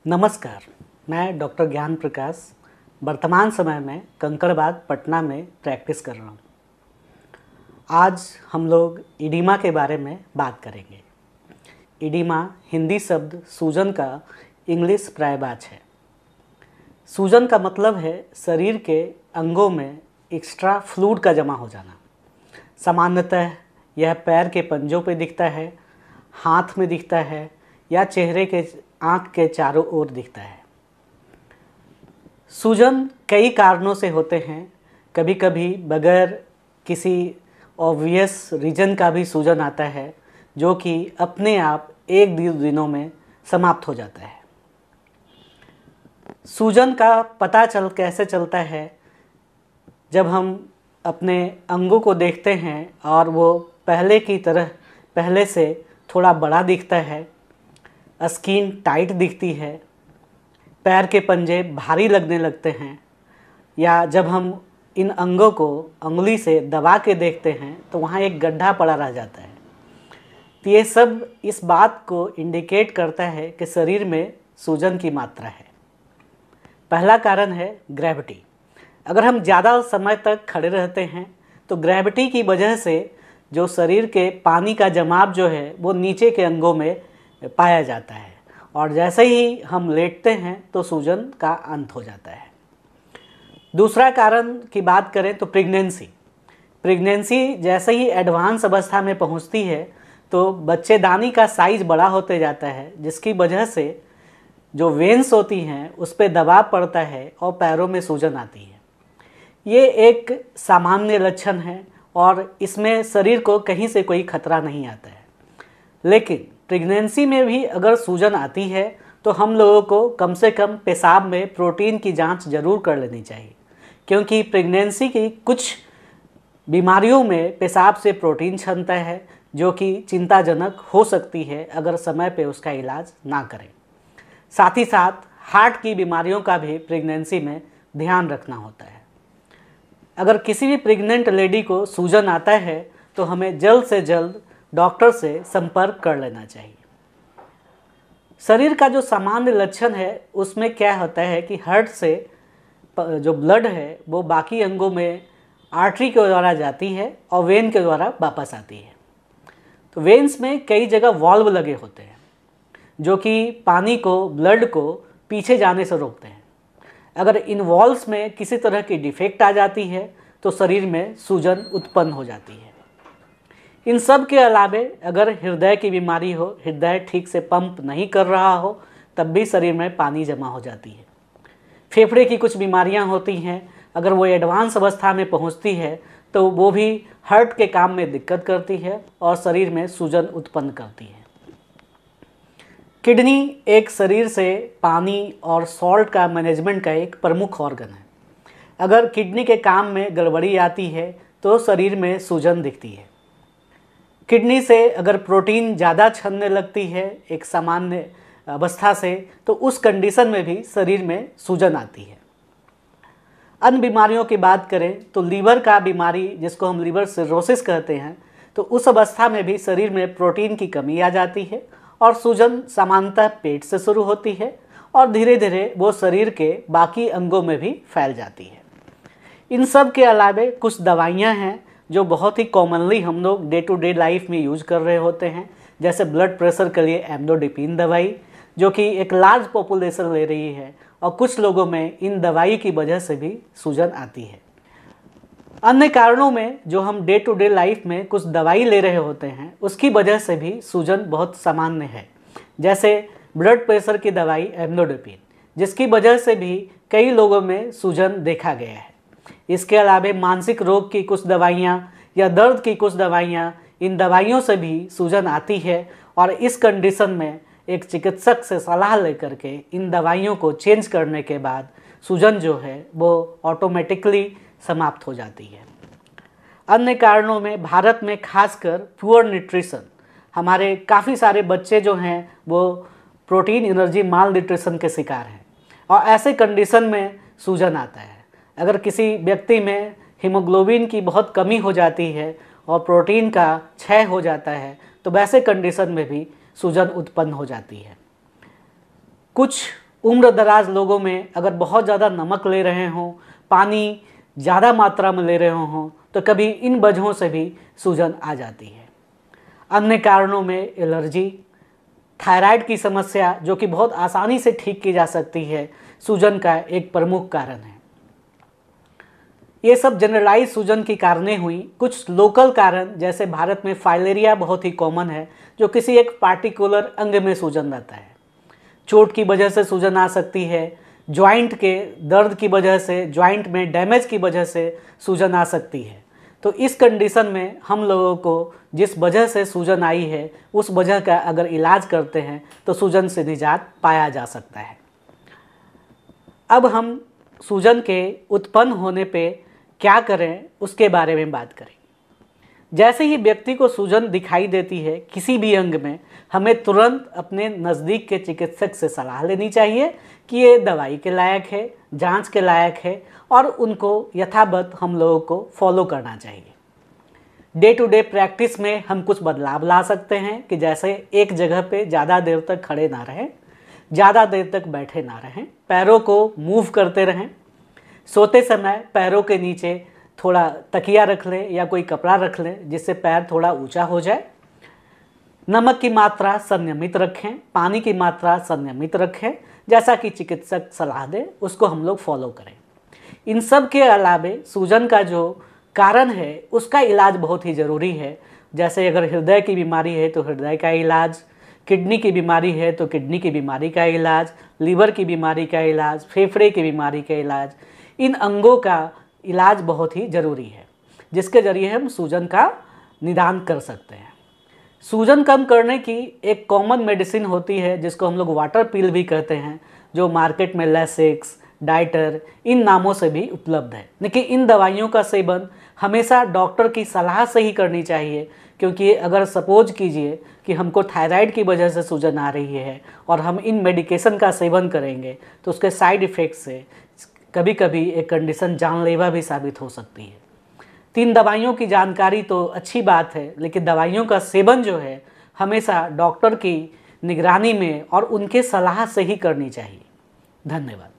नमस्कार, मैं डॉक्टर ज्ञान प्रकाश वर्तमान समय में कंकड़बाग पटना में प्रैक्टिस कर रहा हूँ। आज हम लोग इडिमा के बारे में बात करेंगे। इडिमा हिंदी शब्द सूजन का इंग्लिश पर्यायवाची है। सूजन का मतलब है शरीर के अंगों में एक्स्ट्रा फ्लूइड का जमा हो जाना। सामान्यतः यह पैर के पंजों पे दिखता है, हाथ में दिखता है या चेहरे के आँख के चारों ओर दिखता है। सूजन कई कारणों से होते हैं। कभी कभी बगैर किसी ऑब्वियस रीजन का भी सूजन आता है, जो कि अपने आप एक दिनों में समाप्त हो जाता है। सूजन का पता कैसे चलता है? जब हम अपने अंगों को देखते हैं और वो पहले की तरह पहले से थोड़ा बड़ा दिखता है, स्किन टाइट दिखती है, पैर के पंजे भारी लगने लगते हैं, या जब हम इन अंगों को अंगुली से दबा के देखते हैं तो वहाँ एक गड्ढा पड़ा रह जाता है। तो ये सब इस बात को इंडिकेट करता है कि शरीर में सूजन की मात्रा है। पहला कारण है ग्रेविटी। अगर हम ज़्यादा समय तक खड़े रहते हैं तो ग्रेविटी की वजह से जो शरीर के पानी का जमाव जो है वो नीचे के अंगों में पाया जाता है, और जैसे ही हम लेटते हैं तो सूजन का अंत हो जाता है। दूसरा कारण की बात करें तो प्रेगनेंसी जैसे ही एडवांस अवस्था में पहुंचती है तो बच्चेदानी का साइज बड़ा होते जाता है, जिसकी वजह से जो वेन्स होती हैं उस पर दबाव पड़ता है और पैरों में सूजन आती है। ये एक सामान्य लक्षण है और इसमें शरीर को कहीं से कोई खतरा नहीं आता है। लेकिन प्रेगनेंसी में भी अगर सूजन आती है तो हम लोगों को कम से कम पेशाब में प्रोटीन की जांच जरूर कर लेनी चाहिए, क्योंकि प्रेगनेंसी की कुछ बीमारियों में पेशाब से प्रोटीन क्षमता है, जो कि चिंताजनक हो सकती है अगर समय पे उसका इलाज ना करें। साथ ही साथ हार्ट की बीमारियों का भी प्रेगनेंसी में ध्यान रखना होता है। अगर किसी भी प्रेग्नेंट लेडी को सूजन आता है तो हमें जल्द से जल्द डॉक्टर से संपर्क कर लेना चाहिए। शरीर का जो सामान्य लक्षण है उसमें क्या होता है कि हार्ट से जो ब्लड है वो बाकी अंगों में आर्टरी के द्वारा जाती है और वेन के द्वारा वापस आती है। तो वेन्स में कई जगह वाल्व लगे होते हैं जो कि पानी को, ब्लड को पीछे जाने से रोकते हैं। अगर इन वाल्व्स में किसी तरह की डिफेक्ट आ जाती है तो शरीर में सूजन उत्पन्न हो जाती है। इन सब के अलावे अगर हृदय की बीमारी हो, हृदय ठीक से पंप नहीं कर रहा हो, तब भी शरीर में पानी जमा हो जाती है। फेफड़े की कुछ बीमारियां होती हैं, अगर वो एडवांस अवस्था में पहुंचती है तो वो भी हार्ट के काम में दिक्कत करती है और शरीर में सूजन उत्पन्न करती है। किडनी एक शरीर से पानी और सॉल्ट का मैनेजमेंट का एक प्रमुख ऑर्गन है। अगर किडनी के काम में गड़बड़ी आती है तो शरीर में सूजन दिखती है। किडनी से अगर प्रोटीन ज़्यादा छनने लगती है एक सामान्य अवस्था से, तो उस कंडीशन में भी शरीर में सूजन आती है। अन्य बीमारियों की बात करें तो लीवर का बीमारी, जिसको हम लीवर सिरोसिस कहते हैं, तो उस अवस्था में भी शरीर में प्रोटीन की कमी आ जाती है और सूजन सामान्यतः पेट से शुरू होती है और धीरे धीरे वो शरीर के बाकी अंगों में भी फैल जाती है। इन सब के अलावे कुछ दवाइयाँ हैं जो बहुत ही कॉमनली हम लोग डे टू डे लाइफ में यूज कर रहे होते हैं, जैसे ब्लड प्रेशर के लिए एम्लोडिपिन दवाई, जो कि एक लार्ज पॉपुलेशन ले रही है, और कुछ लोगों में इन दवाई की वजह से भी सूजन आती है। अन्य कारणों में जो हम डे टू डे लाइफ में कुछ दवाई ले रहे होते हैं उसकी वजह से भी सूजन बहुत सामान्य है, जैसे ब्लड प्रेशर की दवाई एम्लोडिपिन, जिसकी वजह से भी कई लोगों में सूजन देखा गया है। इसके अलावा मानसिक रोग की कुछ दवाइयाँ या दर्द की कुछ दवाइयाँ, इन दवाइयों से भी सूजन आती है, और इस कंडीशन में एक चिकित्सक से सलाह लेकर के इन दवाइयों को चेंज करने के बाद सूजन जो है वो ऑटोमेटिकली समाप्त हो जाती है। अन्य कारणों में भारत में खासकर पुअर न्यूट्रिशन, हमारे काफ़ी सारे बच्चे जो हैं वो प्रोटीन एनर्जी माल न्यूट्रिशन के शिकार हैं, और ऐसे कंडीशन में सूजन आता है। अगर किसी व्यक्ति में हीमोग्लोबिन की बहुत कमी हो जाती है और प्रोटीन का क्षय हो जाता है तो वैसे कंडीशन में भी सूजन उत्पन्न हो जाती है। कुछ उम्र दराज लोगों में अगर बहुत ज़्यादा नमक ले रहे हों, पानी ज़्यादा मात्रा में ले रहे हों, तो कभी इन वजहों से भी सूजन आ जाती है। अन्य कारणों में एलर्जी, थायराइड की समस्या जो कि बहुत आसानी से ठीक की जा सकती है, सूजन का एक प्रमुख कारण है। ये सब जनरलाइज सूजन की कारणें हुई। कुछ लोकल कारण, जैसे भारत में फाइलेरिया बहुत ही कॉमन है, जो किसी एक पार्टिकुलर अंग में सूजन रहता है। चोट की वजह से सूजन आ सकती है, जॉइंट के दर्द की वजह से, जॉइंट में डैमेज की वजह से सूजन आ सकती है। तो इस कंडीशन में हम लोगों को जिस वजह से सूजन आई है उस वजह का अगर इलाज करते हैं तो सूजन से निजात पाया जा सकता है। अब हम सूजन के उत्पन्न होने पे क्या करें उसके बारे में बात करें। जैसे ही व्यक्ति को सूजन दिखाई देती है किसी भी अंग में, हमें तुरंत अपने नज़दीक के चिकित्सक से सलाह लेनी चाहिए कि ये दवाई के लायक है, जांच के लायक है, और उनको यथावत हम लोगों को फॉलो करना चाहिए। डे टू डे प्रैक्टिस में हम कुछ बदलाव ला सकते हैं कि जैसे एक जगह पे ज़्यादा देर तक खड़े ना रहें, ज़्यादा देर तक बैठे ना रहें, पैरों को मूव करते रहें। सोते समय पैरों के नीचे थोड़ा तकिया रख लें या कोई कपड़ा रख लें जिससे पैर थोड़ा ऊंचा हो जाए। नमक की मात्रा संयमित रखें, पानी की मात्रा संयमित रखें, जैसा कि चिकित्सक सलाह दे उसको हम लोग फॉलो करें। इन सब के अलावे सूजन का जो कारण है उसका इलाज बहुत ही ज़रूरी है। जैसे अगर हृदय की बीमारी है तो हृदय का इलाज, किडनी की बीमारी है तो किडनी की बीमारी का इलाज, लीवर की बीमारी का इलाज, फेफड़े की बीमारी का इलाज, इन अंगों का इलाज बहुत ही ज़रूरी है जिसके ज़रिए हम सूजन का निदान कर सकते हैं। सूजन कम करने की एक कॉमन मेडिसिन होती है जिसको हम लोग वाटर पिल भी कहते हैं, जो मार्केट में लेसिक्स, डाइटर इन नामों से भी उपलब्ध है। लेकिन इन दवाइयों का सेवन हमेशा डॉक्टर की सलाह से ही करनी चाहिए, क्योंकि अगर सपोज कीजिए कि हमको थायराइड की वजह से सूजन आ रही है और हम इन मेडिकेशन का सेवन करेंगे तो उसके साइड इफ़ेक्ट से कभी कभी एक कंडीशन जानलेवा भी साबित हो सकती है। 3 दवाइयों की जानकारी तो अच्छी बात है, लेकिन दवाइयों का सेवन जो है हमेशा डॉक्टर की निगरानी में और उनके सलाह से ही करनी चाहिए। धन्यवाद।